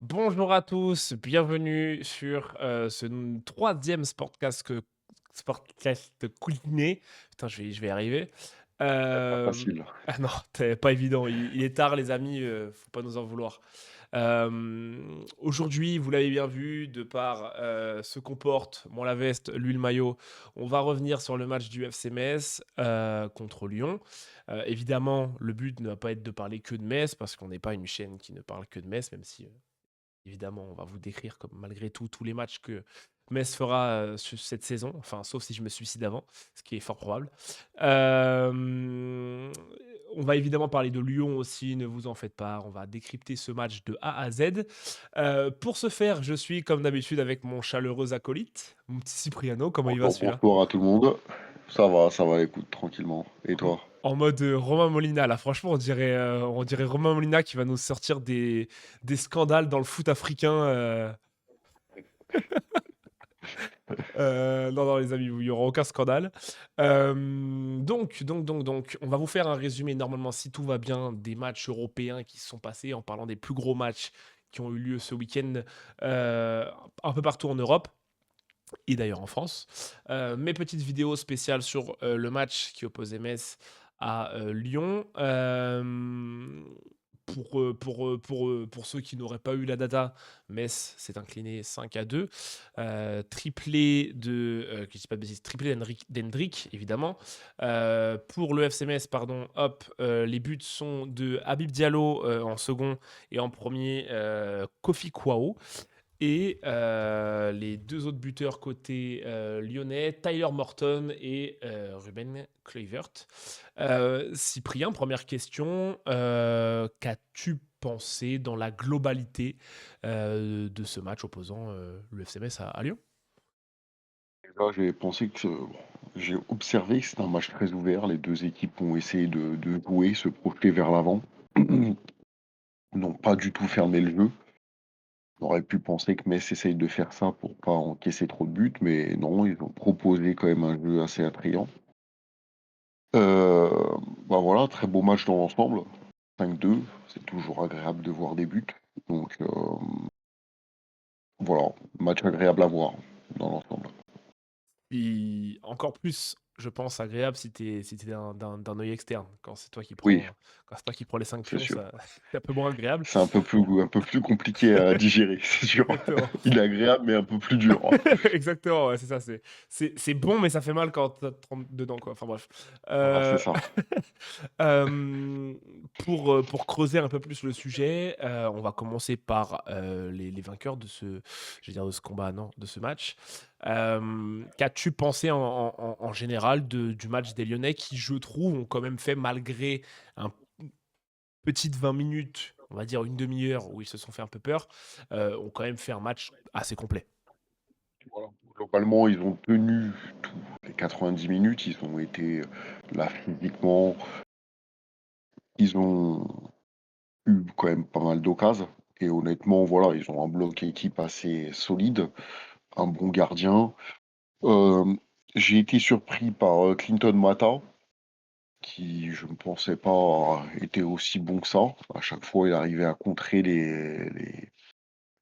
Bonjour à tous, bienvenue sur ce troisième sportcast cuisiné. Putain, je vais y arriver. Pas Euh, facile. Ah non, c'est pas évident. Il est tard, les amis, faut pas nous en vouloir. Aujourd'hui, vous l'avez bien vu, de par ce qu'on porte, moi la veste, lui le maillot, on va revenir sur le match du FC Metz contre Lyon. Évidemment, le but ne va pas être de parler que de Metz, parce qu'on n'est pas une chaîne qui ne parle que de Metz, même si évidemment, on va vous décrire comme malgré tout tous les matchs que Metz fera cette saison, enfin, sauf si je me suicide avant, ce qui est fort probable. Euh, on va évidemment parler de Lyon aussi, ne vous en faites pas. On va décrypter ce match de A à Z. Pour ce faire, je suis comme d'habitude avec mon chaleureux acolyte, mon petit Cipriano. Comment il va Bonjour, celui-là? bonjour à tout le monde. Ça va, écoute, tranquillement. Et En toi? en mode Romain Molina, là, franchement, on dirait Romain Molina qui va nous sortir des scandales dans le foot africain. Non, non, les amis, il y aura aucun scandale. Donc, on va vous faire un résumé normalement, si tout va bien, des matchs européens qui se sont passés en parlant des plus gros matchs qui ont eu lieu ce week-end un peu partout en Europe et d'ailleurs en France. Mes petites vidéos spéciales sur le match qui opposait Metz à Lyon. Pour ceux qui n'auraient pas eu la data, Metz s'est incliné 5-2. Triplé de, que je dis pas de bêtises, triplé d'Hendrick, évidemment. Pour le FC Metz, pardon, hop, les buts sont de Habib Diallo en second et en premier Kofi Kwao. Et les deux autres buteurs côté lyonnais, Tyler Morton et Ruben Kluivert. Cyprien, première question. Qu'as-tu pensé dans la globalité de ce match opposant le FC Metz à Lyon? Là, j'ai pensé que j'ai observé que c'était un match très ouvert. Les deux équipes ont essayé de jouer, se projeter vers l'avant. N'ont pas du tout fermé le jeu. On aurait pu penser que Metz essaye de faire ça pour pas encaisser trop de buts, mais non, ils ont proposé quand même un jeu assez attrayant. Euh, Bah voilà, très beau match dans l'ensemble. 5-2, c'est toujours agréable de voir des buts. Donc voilà, match agréable à voir dans l'ensemble. Et encore plus, je pense, agréable si t'es d'un œil externe. Oui, Quand c'est toi qui prends les 5 c'est pions, sûr. ça, c'est un peu moins agréable. C'est un peu plus compliqué à digérer, c'est sûr. Exactement. Il est agréable, mais un peu plus dur. Exactement, ouais, c'est ça. C'est bon, mais ça fait mal quand t'as 30 dedans, quoi. Enfin bref. Voilà, c'est Euh, ça. euh, pour creuser un peu plus le sujet, on va commencer par les vainqueurs de je veux dire de ce combat, non, de ce match. Qu'as-tu pensé en général du match des Lyonnais qui, je trouve, ont quand même fait, malgré un petite 20 minutes, on va dire une demi-heure où ils se sont fait un peu peur, ont quand même fait un match assez complet. Voilà. Globalement, ils ont tenu tous les 90 minutes, ils ont été là physiquement, ils ont eu quand même pas mal d'occasions. Et honnêtement, voilà, ils ont un bloc équipe assez solide, un bon gardien. Euh, j'ai été surpris par Clinton Mata, qui, je ne pensais pas était aussi bon que ça. À chaque fois, il arrivait à contrer les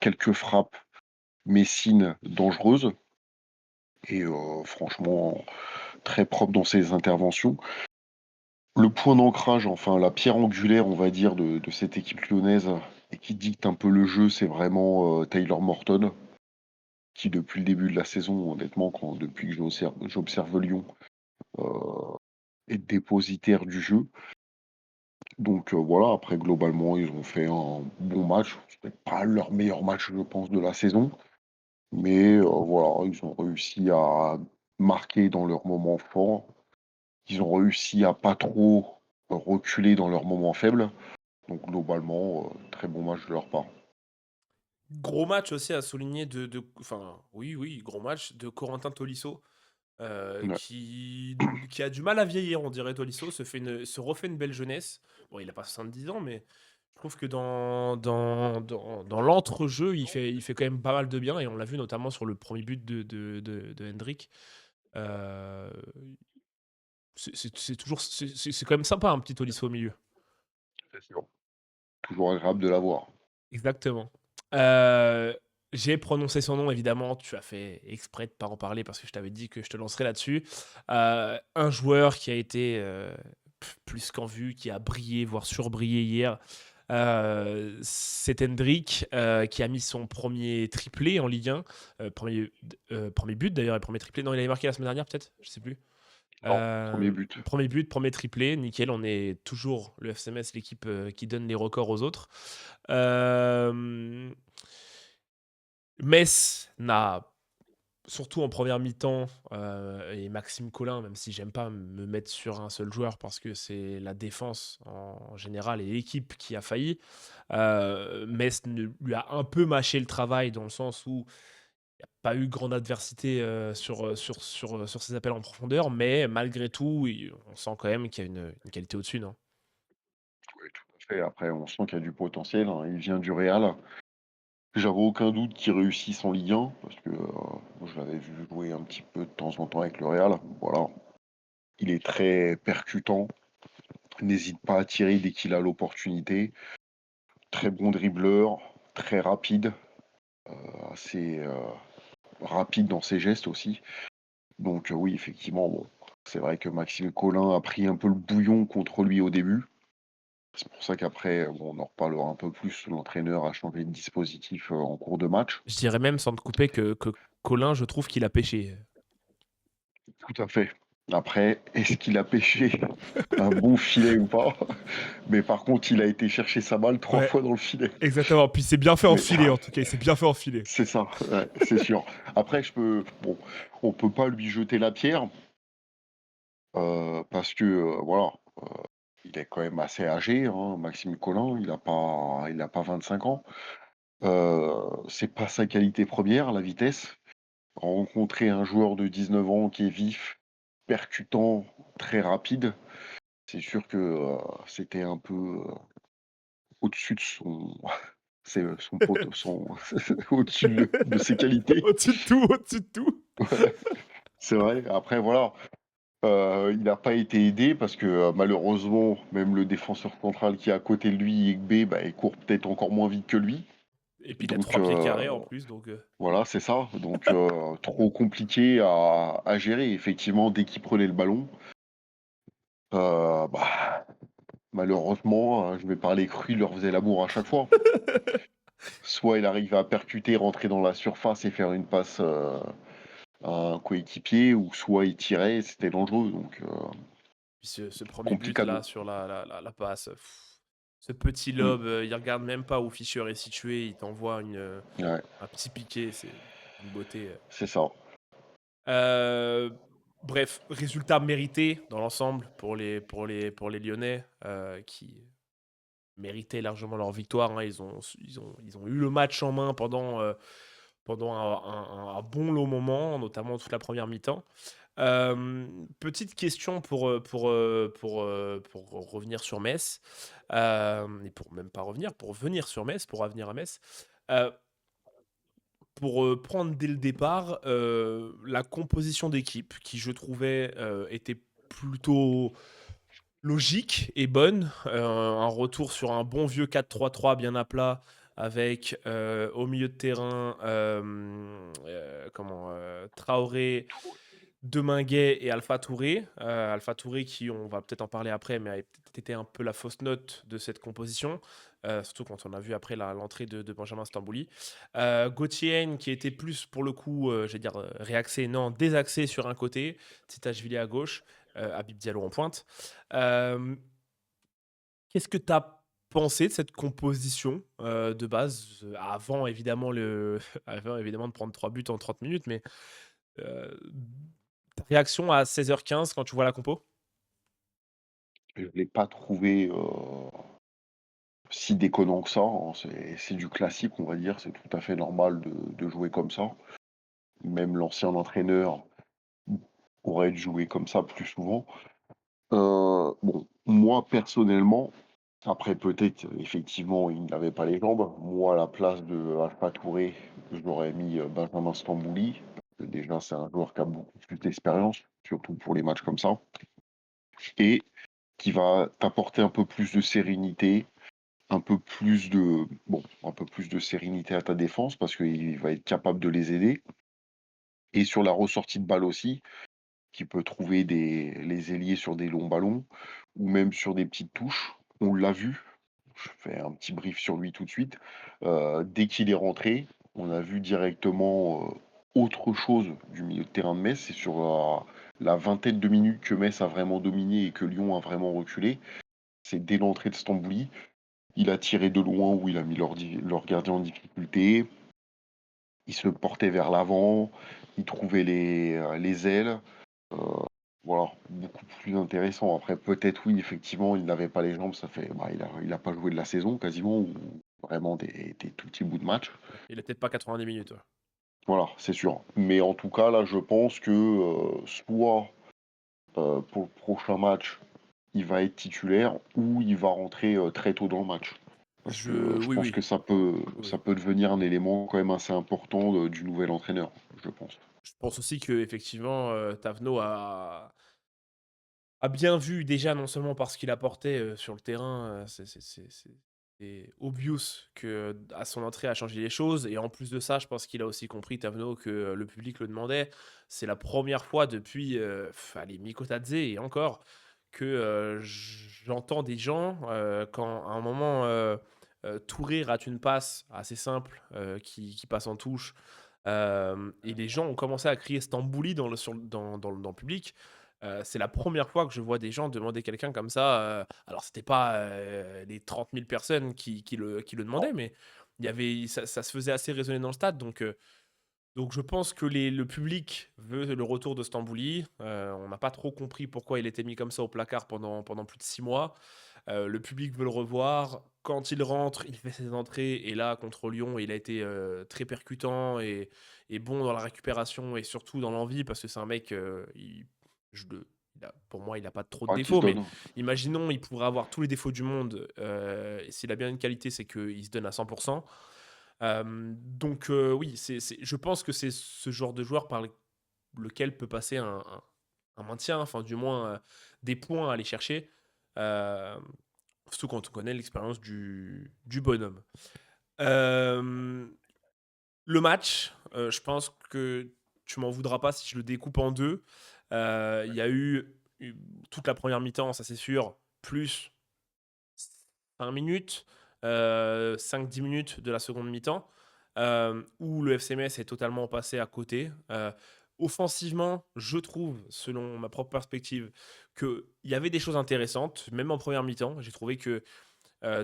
quelques frappes messines dangereuses et franchement très propre dans ses interventions. Le point d'ancrage, enfin la pierre angulaire, on va dire, de cette équipe lyonnaise et qui dicte un peu le jeu, c'est vraiment Taylor Morton, qui depuis le début de la saison, honnêtement, depuis que j'observe Lyon, est dépositaire du jeu. Donc voilà, après globalement, ils ont fait un bon match. C'était pas leur meilleur match, je pense, de la saison, mais voilà, ils ont réussi à marquer dans leur moment fort. Ils ont réussi à pas trop reculer dans leurs moments faibles. Donc globalement, très bon match de leur part. Gros match aussi à souligner enfin, oui, oui, gros match de Corentin Tolisso, Ouais, qui a du mal à vieillir, on dirait. Tolisso se refait une belle jeunesse. Bon, il a pas 70 ans, mais je trouve que dans l'entrejeu, il fait quand même pas mal de bien, et on l'a vu notamment sur le premier but de Hendrick. Euh, c'est quand même sympa, un petit Tolisso au milieu. c'est sûr. Toujours agréable de l'avoir. Exactement. Heu, j'ai prononcé son nom évidemment, tu as fait exprès de pas en parler parce que je t'avais dit que je te lancerais là-dessus. Un joueur qui a été, plus qu'en vue, qui a brillé, voire surbrillé hier, c'est Hendrick, qui a mis son premier triplé en Ligue 1, 1er but d'ailleurs et premier triplé. Non, il avait marqué la semaine dernière peut-être? Je sais plus. Non, premier but. 1 but, premier triplé, nickel, on est toujours le FC Metz, l'équipe, qui donne les records aux autres. Hem Metz n'a, surtout en première mi-temps, et Maxime Collin, même si j'aime pas me mettre sur un seul joueur parce que c'est la défense en général et l'équipe qui a failli. Metz lui a un peu mâché le travail dans le sens où il n'y a pas eu grande adversité sur ses appels en profondeur, mais malgré tout, on sent quand même qu'il y a une qualité au-dessus, non? Oui, tout à fait. Après, on sent qu'il y a du potentiel, hein. Il vient du Real. J'avais aucun doute qu'il réussisse en Ligue 1 parce que, moi je l'avais vu jouer un petit peu de temps en temps avec le Real. Voilà, il est très percutant, n'hésite pas à tirer dès qu'il a l'opportunité. Très bon dribbleur, très rapide, assez, rapide dans ses gestes aussi. Donc, oui, effectivement, bon, c'est vrai que Maxime Collin a pris un peu le bouillon contre lui au début. C'est pour ça qu'après, bon, on en reparlera un peu plus, l'entraîneur a changé de dispositif, en cours de match. Je dirais même, sans te couper, que Collin, je trouve qu'il a pêché. Tout à fait. Après, est-ce qu'il a pêché un bon filet ou pas? Mais par contre, il a été chercher sa balle 3 Ouais. fois dans le filet. Exactement, puis c'est bien fait en Mais filet en tout cas, il s'est bien fait en filet. c'est ça, ouais, c'est sûr. Après, bon, on peut pas lui jeter la pierre, parce que, voilà, heu, il est quand même assez âgé, hein, Maxime Collin, il a pas 25 ans. C'est pas sa qualité première, la vitesse. Rencontrer un joueur de 19 ans qui est vif, percutant, très rapide, c'est sûr que, c'était un peu, au-dessus de son pote son au-dessus de ses qualités. Au-dessus de tout, au-dessus de tout. Ouais, c'est vrai. Après voilà, il n'a pas été aidé parce que, malheureusement, même le défenseur central qui est à côté de lui, Yekbe, bah, il court peut-être encore moins vite que lui. Et puis il a Donc 3 pieds carrés en plus, donc voilà, c'est ça. Donc trop compliqué à gérer. Effectivement, dès qu'il prenait le ballon, bah, malheureusement, je vais parler cru, il leur faisait l'amour à chaque fois. Soit il arrivait à percuter, rentrer dans la surface et faire une passe, à un coéquipier ou soit il tirait et c'était dangereux donc puis ce 1er but là complicado. sur la passe, ce petit Mmh, lob, il regarde même pas où Fischer est situé, il t'envoie ouais, un petit piqué, c'est une beauté. c'est ça. Bref, résultat mérité dans l'ensemble pour les Lyonnais, qui méritaient largement leur victoire, hein. Ils ont eu le match en main pendant un bon long moment, notamment toute la première mi-temps. Petite question pour revenir sur Metz, et pour même pas revenir, pour venir sur Metz, pour revenir à Metz. Heu, pour, prendre dès le départ, la composition d'équipe qui je trouvais, était plutôt logique et bonne. Un retour sur un bon vieux 4-3-3 bien à plat avec, au milieu de terrain, Traoré, Deminguet et Alpha Touré. Alpha Touré qui, on va peut-être en parler après, mais a peut-être été un peu la fausse note de cette composition, surtout quand on a vu après l'entrée de Benjamin Stambouli. Gauthier Hein, qui était plus pour le coup, je vais dire, réaxé, non, désaxé sur un côté, Titachvili à gauche, Habib Diallo en pointe. Euh, Qu'est-ce que tu as pensé de cette composition de base, avant évidemment, avant évidemment de prendre 3 buts en 30 minutes, mais euh, ta réaction à 16h15 quand tu vois la compo? Je l'ai pas trouvé, si déconnant que ça, hein. C'est du classique, on va dire. C'est tout à fait normal de jouer comme ça. Même l'ancien entraîneur aurait dû jouer comme ça plus souvent. Bon, moi personnellement, après peut-être effectivement il n'avait pas les jambes. Moi à la place de Alpha Touré, j'aurais mis, Benjamin Stambouli. Déjà c'est un joueur qui a beaucoup plus d'expérience, surtout pour les matchs comme ça et qui va t'apporter un peu plus de sérénité, un peu plus plus de sérénité à ta défense parce qu'il va être capable de les aider et sur la ressortie de balle aussi, qui peut trouver les ailiers sur des longs ballons ou même sur des petites touches. On l'a vu, je fais un petit brief sur lui tout de suite. Dès qu'il est rentré, on a vu directement, autre chose du milieu de terrain de Metz. C'est sur la vingtaine de minutes que Metz a vraiment dominé et que Lyon a vraiment reculé. C'est dès l'entrée de Stambouli. Il a tiré de loin où il a mis leur gardien en difficulté. Il se portait vers l'avant, il trouvait les ailes. Heu, voilà, beaucoup plus intéressant. Après peut-être oui, effectivement, il n'avait pas les jambes, ça fait il a pas joué de la saison quasiment ou vraiment des tout petits bouts de match. Il a peut-être pas 90 minutes, ouais. Voilà, c'est sûr. Mais en tout cas, là, je pense que, soit, pour le prochain match, il va être titulaire ou il va rentrer, très tôt dans le match. Parce que je Oui, pense que oui, ça oui. peut devenir un élément quand même assez important, du nouvel entraîneur, je pense. Je pense aussi qu'effectivement, Taverneau a bien vu déjà, non seulement parce qu'il apportait, sur le terrain, c'est obvious que, à son entrée, a changé les choses et en plus de ça, je pense qu'il a aussi compris, Taverneau, que le public le demandait. C'est la première fois depuis, allez, Mikotadze et encore, que, j'entends des gens, quand à un moment, Touré rate une passe assez simple, qui passe en touche, et les gens ont commencé à crier Stambouli dans le sur le dans le public. C'est la première fois que je vois des gens demander quelqu'un comme ça, alors c'était pas, les 30 000 personnes qui le demandaient, mais il y avait ça se faisait assez résonner dans le stade donc je pense que le public veut le retour de Stambouli. On n'a pas trop compris pourquoi il était mis comme ça au placard pendant plus de 6 mois. Le public veut le revoir. Quand il rentre, il fait ses entrées et là, contre Lyon, il a été, très percutant et bon dans la récupération et surtout dans l'envie parce que c'est un mec, je le pour moi, il a pas trop de Ah, qui se défauts, mais donne. imaginons, il pourrait avoir tous les défauts du monde, et s'il a bien une qualité, c'est qu'il se donne à 100. Donc oui, je pense que c'est ce genre de joueur par lequel peut passer un maintien, enfin du moins, des points à aller chercher. Hem Surtout quand on connaît l'expérience du bonhomme. Hem, le match, je pense que tu m'en voudras pas si je le découpe en 2. Il y a eu toute la première mi-temps, ça c'est sûr, plus 5 minutes, 5-10 minutes de la seconde mi-temps, où le FC Metz est totalement passé à côté. Offensivement, je trouve, selon ma propre perspective, qu'il y avait des choses intéressantes, même en première mi-temps. J'ai trouvé que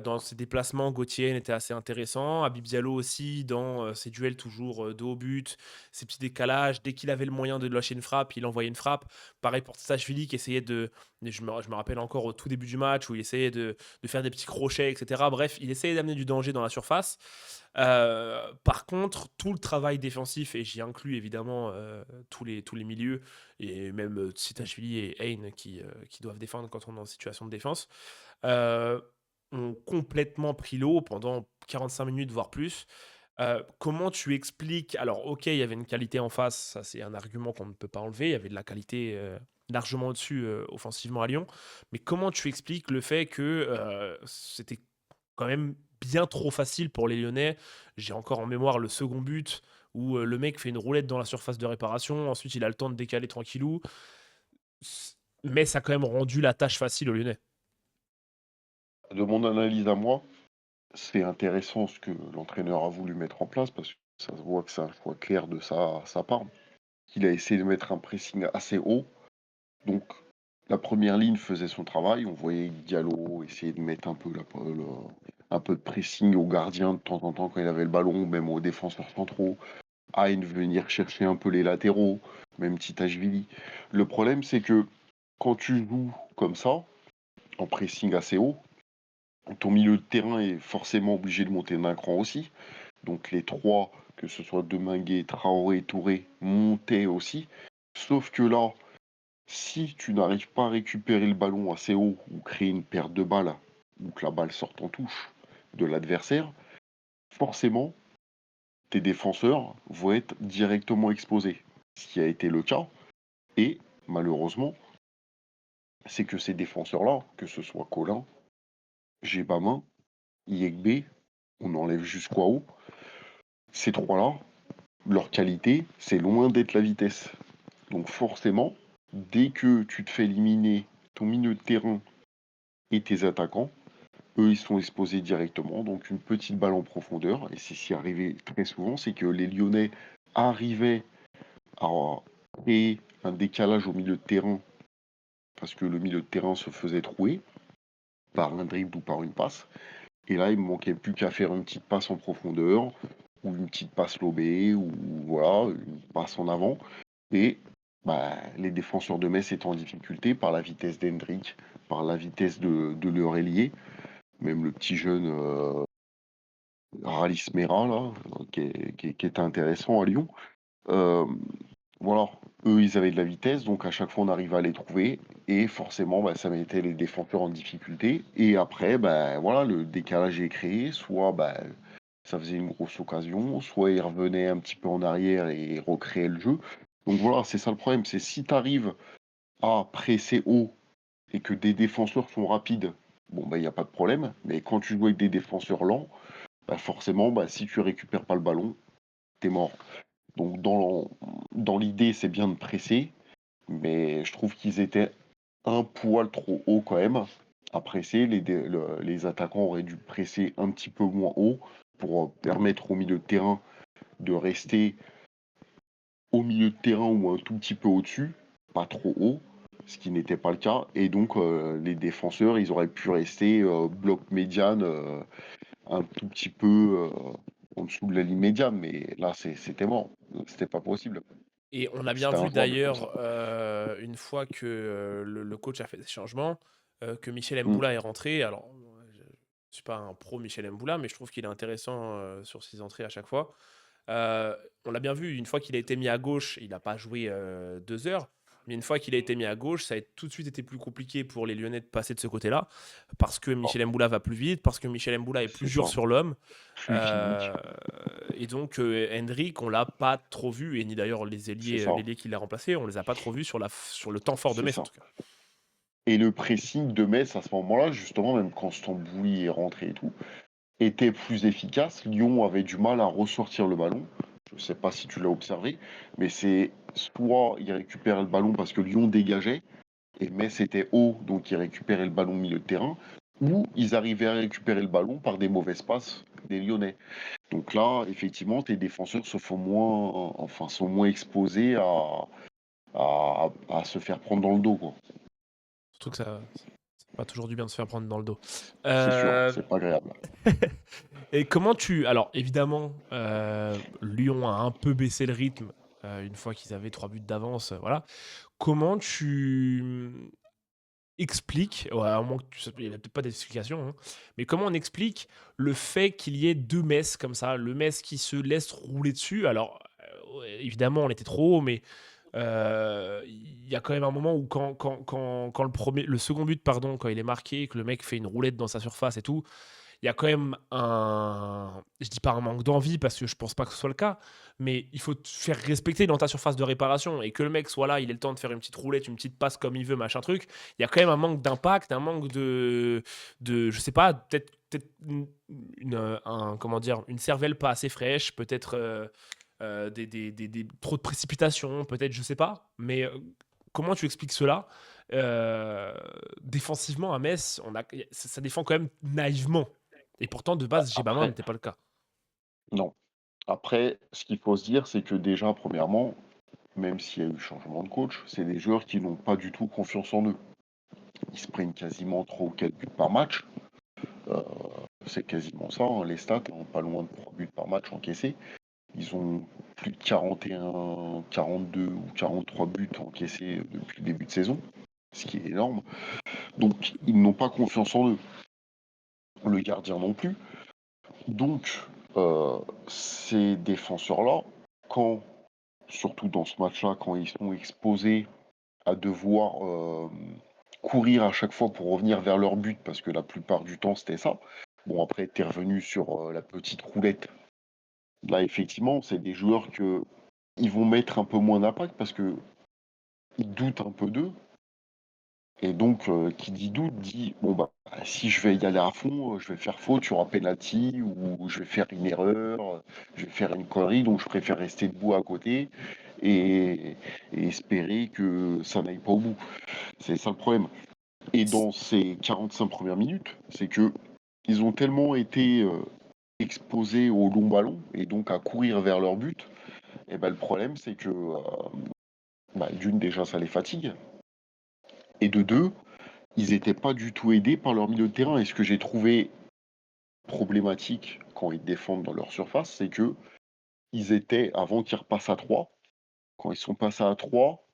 dans ses déplacements, Gauthier était assez intéressant. Habib Diallo aussi, dans ses duels toujours de haut but, ses petits décalages. Dès qu'il avait le moyen de lâcher une frappe, il envoyait une frappe. Pareil pour Tsashvili qui essayait de. Je me rappelle encore au tout début du match où il essayait de faire des petits crochets, etc. Bref, il essayait d'amener du danger dans la surface. Par contre, tout le travail défensif, et j'y inclus évidemment tous les milieux, et même Tsitashvili et Hein qui doivent défendre quand on est en situation de défense. euh, Ont complètement pris l'eau pendant 45 minutes, voire plus. Comment tu expliques alors OK, il y avait une qualité en face, ça c'est un argument qu'on ne peut pas enlever, il y avait de la qualité, largement au-dessus, offensivement à Lyon. Mais comment tu expliques le fait que, c'était quand même bien trop facile pour les Lyonnais? J'ai encore en mémoire le second but où, le mec fait une roulette dans la surface de réparation, ensuite il a le temps de décaler tranquillou. Mais ça a quand même rendu la tâche facile aux Lyonnais. De mon analyse à moi, c'est intéressant ce que l'entraîneur a voulu mettre en place parce que ça se voit que c'est un choix clair de sa part. Il a essayé de mettre un pressing assez haut, donc la première ligne faisait son travail. On voyait Diallo essayer de mettre un peu de pressing au gardien de temps en temps quand il avait le ballon, même aux défenseurs centraux. Hein venir chercher un peu les latéraux, même Titashvili. Le problème, c'est que quand tu joues comme ça, en pressing assez haut, ton milieu de terrain est forcément obligé de monter d'un cran aussi. Donc les trois, que ce soit Deminguet, Traoré, Touré, montaient aussi. Sauf que là, si tu n'arrives pas à récupérer le ballon assez haut ou créer une perte de balle ou que la balle sorte en touche de l'adversaire, forcément, tes défenseurs vont être directement exposés. Ce qui a été le cas. Et malheureusement, c'est que ces défenseurs-là, que ce soit Colin, Gbamin, Yegbe, on enlève juste Kwao. Ces 3-là, leur qualité, c'est loin d'être la vitesse. Donc forcément, dès que tu te fais éliminer ton milieu de terrain et tes attaquants, eux, ils sont exposés directement. Donc une petite balle en profondeur, et c'est ce qui arrivait très souvent, c'est que les Lyonnais arrivaient à créer un décalage au milieu de terrain parce que le milieu de terrain se faisait trouer par un dribble ou par une passe. Et là, il me manquait plus qu'à faire une petite passe en profondeur ou une petite passe lobée ou voilà, une passe en avant. Et bah, les défenseurs de Metz étaient en difficulté par la vitesse d'Hendrick, par la vitesse de leur ailier, même le petit jeune Ralis Mera, là, qui était intéressant à Lyon. Euh, voilà, eux, ils avaient de la vitesse, donc à chaque fois, on arrivait à les trouver. Et forcément, bah, ça mettait les défenseurs en difficulté. Et après, bah, voilà, le décalage est créé. Soit bah, ça faisait une grosse occasion, soit ils revenaient un petit peu en arrière et recréaient le jeu. Donc voilà, c'est ça le problème. C'est si tu arrives à presser haut et que des défenseurs sont rapides, bon, bah, il n'y a pas de problème. Mais quand tu joues avec des défenseurs lents, bah, forcément, bah, si tu récupères pas le ballon, t'es mort. Donc dans l'idée, c'est bien de presser, mais je trouve qu'ils étaient un poil trop haut quand même à presser. Les attaquants auraient dû presser un petit peu moins haut pour permettre au milieu de terrain de rester au milieu de terrain ou un tout petit peu au-dessus, pas trop haut, ce qui n'était pas le cas. Et donc les défenseurs, ils auraient pu rester bloc médiane un tout petit peu en dessous de la ligne médiane, mais là c'était mort, c'était pas possible. Et on a bien C'était vu injouable comme ça. d'ailleurs, une fois que, le coach a fait des changements, que Michel Mm. Mboula est rentré. Alors, je suis pas un pro Michel Mboula, mais je trouve qu'il est intéressant, sur ses entrées à chaque fois. On l'a bien vu, une fois qu'il a été mis à gauche, il n'a pas joué 2 heures, mais une fois qu'il a été mis à gauche, ça a tout de suite été plus compliqué pour les Lyonnais de passer de ce côté-là, parce que Ah, Michel Mboula va plus vite, parce que Michel Mboula est plus c'est dur ça, sur l'homme. plus physique, Euh, et donc, Hendrick, on l'a pas trop vu, et ni d'ailleurs c'est ça, l'ailier qui l'a remplacé, on les a pas trop vus sur le temps fort de c'est Metz en ça. tout cas. Et le pressing de Metz à ce moment-là, justement, même quand Stambouli est rentré et tout, était plus efficace. Lyon avait du mal à ressortir le ballon. Je ne sais pas si tu l'as observé, mais c'est soit il récupère le ballon parce que Lyon dégageait, et Metz était haut, donc ils récupéraient le ballon au milieu de terrain, ou ils arrivaient à récupérer le ballon par des mauvaises passes des Lyonnais. Donc là, effectivement, tes défenseurs se font moins, enfin, sont moins exposés à se faire prendre dans le dos, quoi. Surtout que ça fait pas toujours du bien de se faire prendre dans le dos. C'est sûr, Euh, c'est pas agréable. Et comment tu... Alors, évidemment, Lyon a un peu baissé le rythme une fois qu'ils avaient 3 buts d'avance, voilà. Comment tu expliques, ouais, à moins que il n'y a peut-être pas d'explication, hein, mais comment on explique le fait qu'il y ait 2 Metz comme ça, le Metz qui se laisse rouler dessus? Alors, ouais, évidemment, on était trop haut, mais il y a quand même un moment où quand le second but, pardon, quand il est marqué, que le mec fait une roulette dans sa surface et tout, il y a quand même je dis pas un manque d'envie parce que je pense pas que ce soit le cas, mais il faut te faire respecter dans ta surface de réparation et que le mec soit là, il ait le temps de faire une petite roulette, une petite passe comme il veut, machin truc. Il y a quand même un manque d'impact, un manque je sais pas, peut-être comment dire, une cervelle pas assez fraîche, peut-être trop de précipitations, peut-être, je sais pas, mais comment tu expliques cela? Euh, Défensivement à Metz, ça défend quand même naïvement. Et pourtant, de base, Gibamon Après, n'était pas le cas. non. Après, ce qu'il faut se dire, c'est que déjà, premièrement, même s'il y a eu changement de coach, c'est des joueurs qui n'ont pas du tout confiance en eux. Ils se prennent quasiment 3 ou 4 buts par match. Euh, c'est quasiment ça, hein, les stats, hein, pas loin de 3 buts par match encaissés. Ils ont plus de 41, 42 ou 43 buts encaissés depuis le début de saison, ce qui est énorme. Donc, ils n'ont pas confiance en eux. Le gardien non plus. Donc, ces défenseurs-là, quand, surtout dans ce match-là, quand ils sont exposés à devoir courir à chaque fois pour revenir vers leur but, parce que la plupart du temps c'était ça. Bon, après, t'es revenu sur la petite roulette. Là, effectivement, c'est des joueurs que ils vont mettre un peu moins d'impact parce que ils doutent un peu d'eux. Et donc, qui dit doute dit: «Bon, bah, si je vais y aller à fond, je vais faire faute, il y aura penalty ou je vais faire une erreur, je vais faire une connerie, donc je préfère rester debout à côté et espérer que ça n'aille pas au bout». C'est ça le problème. Et dans ces 45 premières minutes, c'est que ils ont tellement été, exposés au long ballon et donc à courir vers leur but et bah, le problème c'est que, bah, d'une déjà ça les fatigue et de 2 ils étaient pas du tout aidés par leur milieu de terrain et ce que j'ai trouvé problématique quand ils défendent dans leur surface, c'est que ils étaient avant qu'ils repassent à 3. Quand ils sont passés à 3,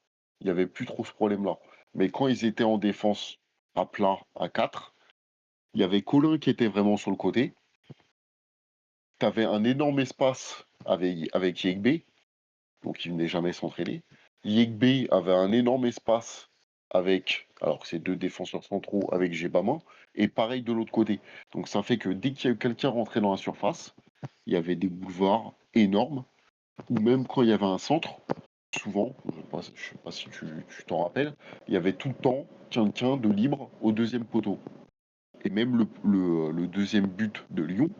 il y avait plus trop ce problème-là. Mais quand ils étaient en défense à plat à 4, il y avait Colin qui était vraiment sur le côté. Tu avais un énorme espace avec Yegbe, donc il venait jamais s'entraîner. Yegbe avait un énorme espace avec, alors que c'est 2 défenseurs centraux avec Gebama, et pareil de l'autre côté. Donc ça fait que dès qu'il y a eu quelqu'un rentré dans la surface, il y avait des boulevards énormes, ou même quand il y avait un centre, souvent, je sais pas si tu t'en rappelles, il y avait tout le temps quelqu'un de libre au deuxième poteau. Et même le deuxième but de Lyon,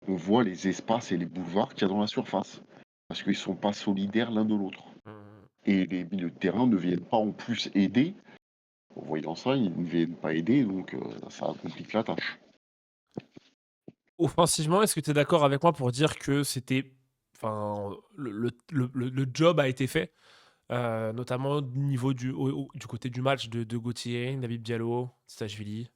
on voit les espaces et les boulevards qu'il y a dans la surface. Parce qu'ils sont pas solidaires l'un de l'autre. Mmh. Et les milieux de terrain ne viennent pas en plus aider. En voyant ça, ils ne viennent pas aider, donc ça complique la tâche. Offensivement, est-ce que tu es d'accord avec moi pour dire que c'était enfin, le job a été fait, notamment au niveau du côté du match de Gauthier, Nabil Diallo, Stajvili?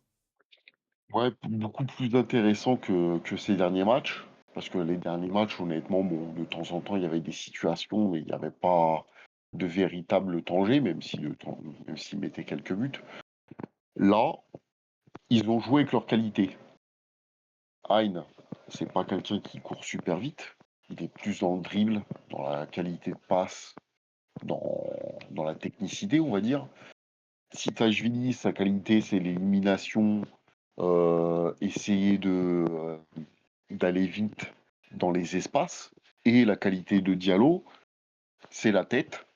Ouais, beaucoup plus intéressant que ces derniers matchs. Parce que les derniers matchs, honnêtement, bon, de temps en temps, il y avait des situations, mais il n'y avait pas de véritable danger, même s'ils mettaient quelques buts. Là, ils ont joué avec leur qualité. Hein, c'est pas quelqu'un qui court super vite. Il est plus dans le dribble, dans la qualité de passe, dans, dans la technicité, on va dire. Sitachvili, sa qualité, c'est l'élimination, essayer d'aller vite dans les espaces. Et la qualité de Diallo, c'est la tête,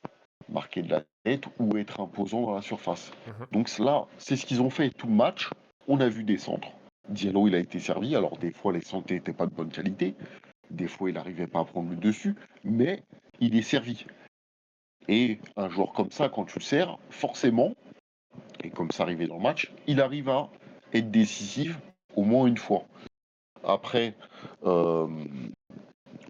marquer de la tête ou être imposant dans la surface. Mmh. Donc là, c'est ce qu'ils ont fait tout le match. On a vu des centres. Diallo, il a été servi. Alors des fois, les centres n'étaient pas de bonne qualité. Des fois, il n'arrivait pas à prendre le dessus. Mais il est servi. Et un joueur comme ça, quand tu le sers, forcément, et comme ça arrivait dans le match, il arrive à être décisif au moins une fois. Après, euh,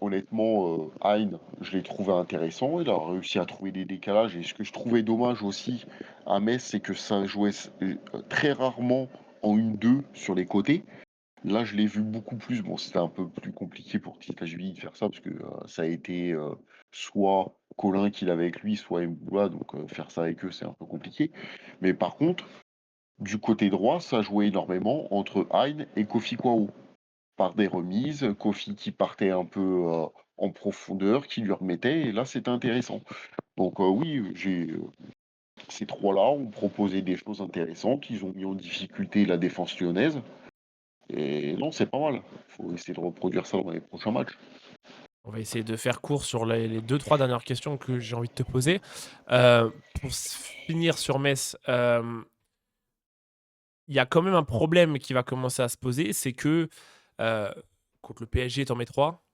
honnêtement, Hein, je l'ai trouvé intéressant. Il a réussi à trouver des décalages. Et ce que je trouvais dommage aussi à Metz, c'est que ça jouait très rarement en 1-2 sur les côtés. Là, je l'ai vu beaucoup plus. Bon, c'était un peu plus compliqué pour Tita Julie de faire ça parce que ça a été soit Colin qui l'avait avec lui, soit Mboula. Donc, faire ça avec eux, c'est un peu compliqué. Mais par contre, du côté droit, ça jouait énormément entre Hein et Kofi Kwao. Par des remises, Kofi qui partait un peu en profondeur, qui lui remettait, et là c'était intéressant. Donc oui, ces trois-là ont proposé des choses intéressantes, ils ont mis en difficulté la défense lyonnaise, et non, c'est pas mal. Il faut essayer de reproduire ça dans les prochains matchs. On va essayer de faire court sur les 2-3 dernières questions que j'ai envie de te poser. Pour finir sur Metz, il y a quand même un problème qui va commencer à se poser, c'est que, heu, contre le PSG, tu en mets 3,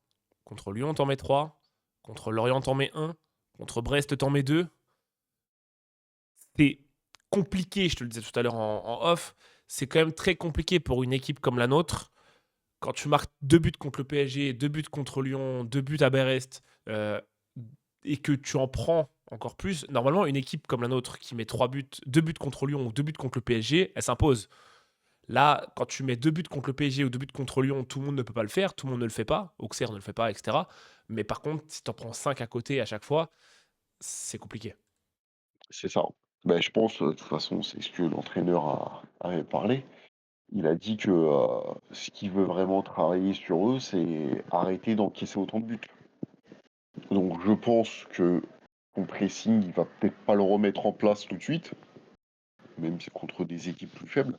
contre Lyon, tu en mets 3, contre Lorient, tu en mets 1, contre Brest, tu en mets 2. C'est compliqué, je te le disais tout à l'heure en off, c'est quand même très compliqué pour une équipe comme la nôtre, quand tu marques 2 buts contre le PSG, 2 buts contre Lyon, 2 buts à Brest, et que tu en prends encore plus, normalement, une équipe comme la nôtre qui met 3 buts, 2 buts contre Lyon ou 2 buts contre le PSG, elle s'impose. Là, quand tu mets 2 buts contre le PSG ou 2 buts contre Lyon, tout le monde ne peut pas le faire, tout le monde ne le fait pas, Auxerre ne le fait pas, etc. Mais par contre, si tu en prends 5 à côté à chaque fois, c'est compliqué. C'est ça. Ben, je pense, de toute façon, c'est ce que l'entraîneur avait parlé. Il a dit que ce qu'il veut vraiment travailler sur eux, c'est arrêter d'encaisser autant de buts. Donc je pense que son pressing, il va peut-être pas le remettre en place tout de suite, même si contre des équipes plus faibles.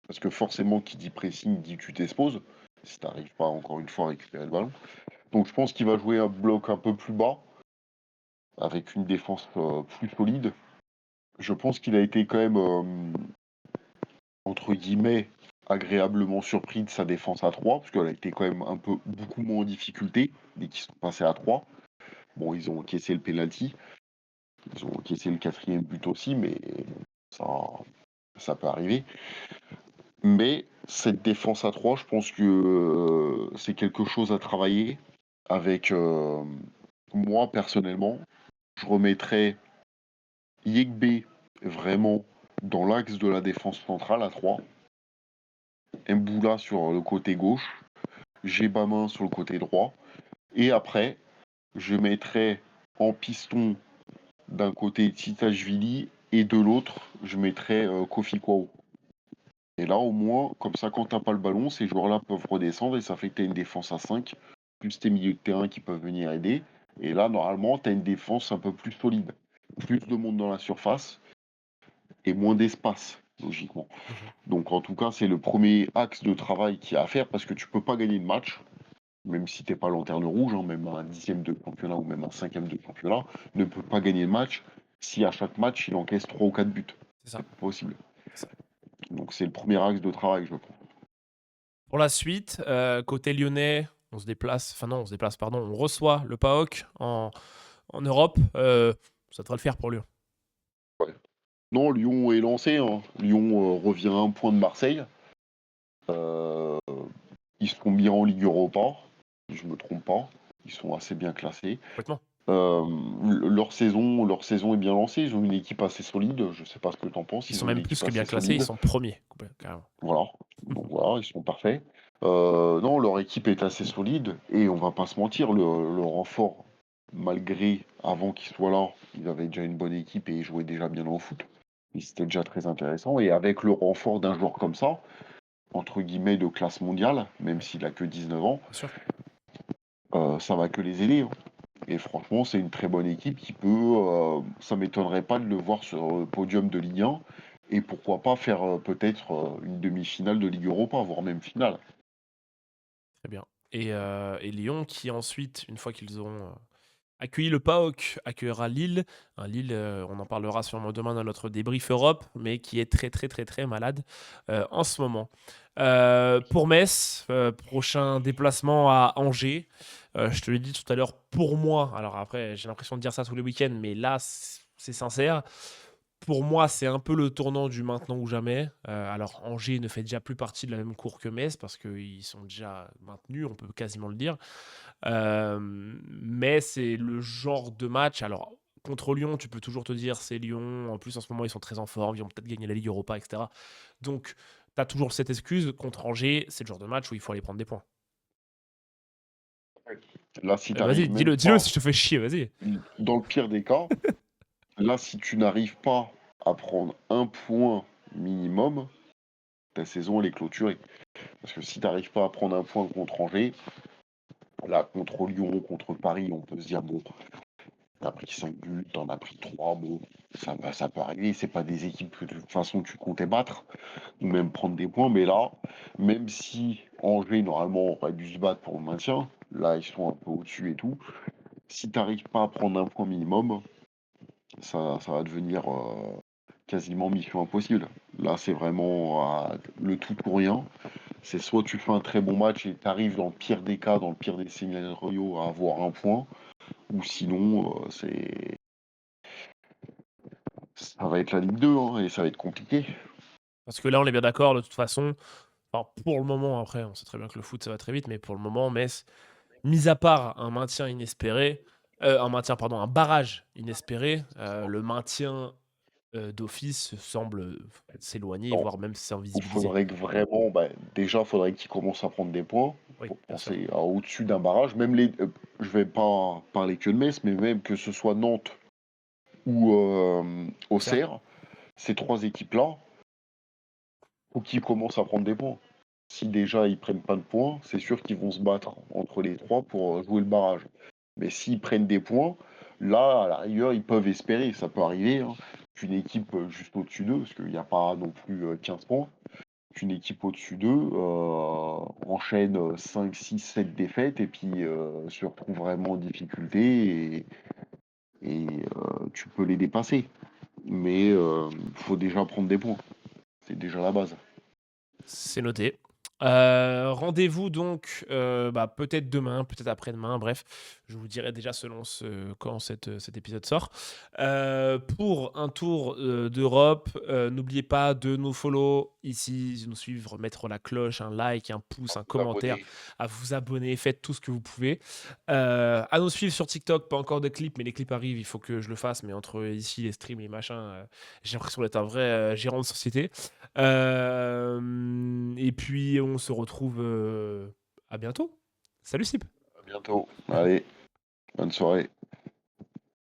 Parce que forcément, qui dit pressing dit que tu t'exposes, si t'arrives pas encore une fois à récupérer le ballon. Donc je pense qu'il va jouer un bloc un peu plus bas, avec une défense plus solide, Je pense qu'il a été quand même, entre guillemets, «agréablement surpris» de sa défense à 3 parce qu'elle a été quand même un peu beaucoup moins en difficulté dès qu'ils sont passés à 3. Bon, ils ont encaissé le penalty, ils ont encaissé le 4e but aussi, mais ça ça peut arriver. Mais cette défense à 3, je pense que, c'est quelque chose à travailler avec, moi personnellement, je remettrais Yegbe vraiment dans l'axe de la défense centrale à 3, Mboula sur le côté gauche, Djebama sur le côté droit et après je mettrais en piston d'un côté Titashvili et de l'autre je mettrais, Kofi Kwao. Et là au moins, comme ça quand t'as pas le ballon, ces joueurs-là peuvent redescendre et ça fait que tu une défense à 5, plus tes milieux de terrain qui peuvent venir aider et là normalement tu une défense un peu plus solide. Plus de monde dans la surface et moins d'espace, logiquement. Mhm. Donc en tout cas, c'est le premier axe de travail qu'il y a à faire parce que tu peux pas gagner de match, même si t'es pas lanterne rouge, hein, même un 10e de championnat ou même un 5e de championnat, ne peut pas gagner de match si à chaque match il encaisse 3 ou 4 buts. C'est C'est ça, pas possible. c'est ça. Donc c'est le premier axe de travail, je pense. Pour la suite, côté lyonnais, on se déplace, enfin non, on se déplace, pardon, on reçoit le PAOK en Europe. Ça devrait le faire pour Lyon. Ouais. Non, Lyon est lancé, hein. Lyon revient à un point de Marseille. Euh, Ils sont bien en Ligue Europa, si je me trompe pas. Ils sont assez bien classés. Complètement. Euh, leur saison est bien lancée. Ils ont une équipe assez solide. Je sais pas ce que tu en penses. Ils Ils sont ont une même plus équipe que bien assez classés, ils solide. sont premiers, carrément. Voilà. Donc voilà, ils sont parfaits. Non, leur équipe est assez solide. Et on va pas se mentir, le renfort, malgré avant qu'ils soient là, ils avaient déjà une bonne équipe et ils jouaient déjà bien au foot. Et c'était déjà très intéressant. Et avec le renfort d'un joueur comme ça, entre guillemets de classe mondiale, même Ouais, s'il a que 19 ans, bien sûr. ça va que les aider, hein. Et franchement, c'est une très bonne équipe qui peut, ça m'étonnerait pas de le voir sur le podium de Ligue 1 et pourquoi pas faire, peut-être, une demi-finale de Ligue Europa, voire même finale. Très bien. Et Lyon qui ensuite, une fois qu'ils auront accueilli le PAOK, accueillera Lille. Un Lille, on en parlera sûrement demain dans notre débrief Europe, mais qui est très très très très malade en ce moment. Pour Metz, prochain déplacement à Angers. Je te l'ai dit tout à l'heure, pour moi, alors après j'ai l'impression de dire ça tous les week-ends, mais là c'est sincère. Pour moi, c'est un peu le tournant du maintenant ou jamais. Alors, Angers ne fait déjà plus partie de la même cour que Metz parce qu'ils sont déjà maintenus, on peut quasiment le dire. Mais c'est le genre de match. Alors, contre Lyon, tu peux toujours te dire c'est Lyon. En plus, en ce moment, ils sont très en forme. Ils vont peut-être gagner la Ligue Europa, etc. Donc, tu as toujours cette excuse. Contre Angers, c'est le genre de match où il faut aller prendre des points. Là, si tu Vas-y, arrives même dis-le pas, si je te fais chier, vas-y. dans le pire des cas, là, si tu n'arrives pas à prendre un point minimum, ta saison, elle est clôturée. Parce que si tu n'arrives pas à prendre un point contre Angers, là, contre Lyon, contre Paris, on peut se dire, bon, t'as pris 5 buts, t'en as pris 3, bon, ça peut arriver, c'est pas des équipes que de toute façon tu comptais battre, ou même prendre des points, mais là, même si Angers, normalement, aurait dû se battre pour le maintien, là, ils sont un peu au-dessus et tout, si t'arrives pas à prendre un point minimum, ça va devenir quasiment mission impossible. Là, c'est vraiment le tout ou rien. C'est soit tu fais un très bon match et t'arrives dans le pire des cas, dans le pire des scénarios, à avoir un point, ou sinon, ça va être la Ligue 2 hein, et ça va être compliqué. Parce que là, on est bien d'accord, de toute façon. Alors, pour le moment, après, on sait très bien que le foot, ça va très vite, mais pour le moment, Metz, mis à part un maintien inespéré, un barrage inespéré, le maintien d'office semble s'éloigner, Non, voire même il s'invisibiliser. faudrait que vraiment, bah, déjà, faudrait qu'ils commencent à prendre des points Oui, pour bien sûr. penser à au-dessus d'un barrage. Même je vais pas parler que de Metz, mais même que ce soit Nantes ou Auxerre. Auxerre, ces trois équipes-là, faut qu'ils commencent à prendre des points. Si déjà ils prennent pas de points, c'est sûr qu'ils vont se battre entre les trois pour jouer le barrage. Mais s'ils prennent des points, là, à la rigueur, ils peuvent espérer, ça peut arriver, hein, qu'une équipe juste au-dessus d'eux, parce qu'il n'y a pas non plus 15 points, qu'une équipe au-dessus d'eux enchaîne 5, 6, 7 défaites et puis se retrouve vraiment en difficulté et tu peux les dépasser. mais faut déjà prendre des points. C'est déjà la base. C'est noté. Rendez-vous donc, peut-être demain, peut-être après-demain, bref, je vous dirai déjà selon quand cet épisode sort. Pour un tour, d'Europe, n'oubliez pas de nous follow ici, de nous suivre, mettre la cloche, un like, un pouce, un Vous commentaire, abonner. à vous abonner, faites tout ce que vous pouvez. À nous suivre sur TikTok, pas encore de clips, mais les clips arrivent, il faut que je le fasse, mais entre ici, les streams, les machins, j'ai l'impression d'être un vrai, gérant de société. Et puis on se retrouve, à bientôt. Salut Sip. À bientôt. Allez, bonne soirée.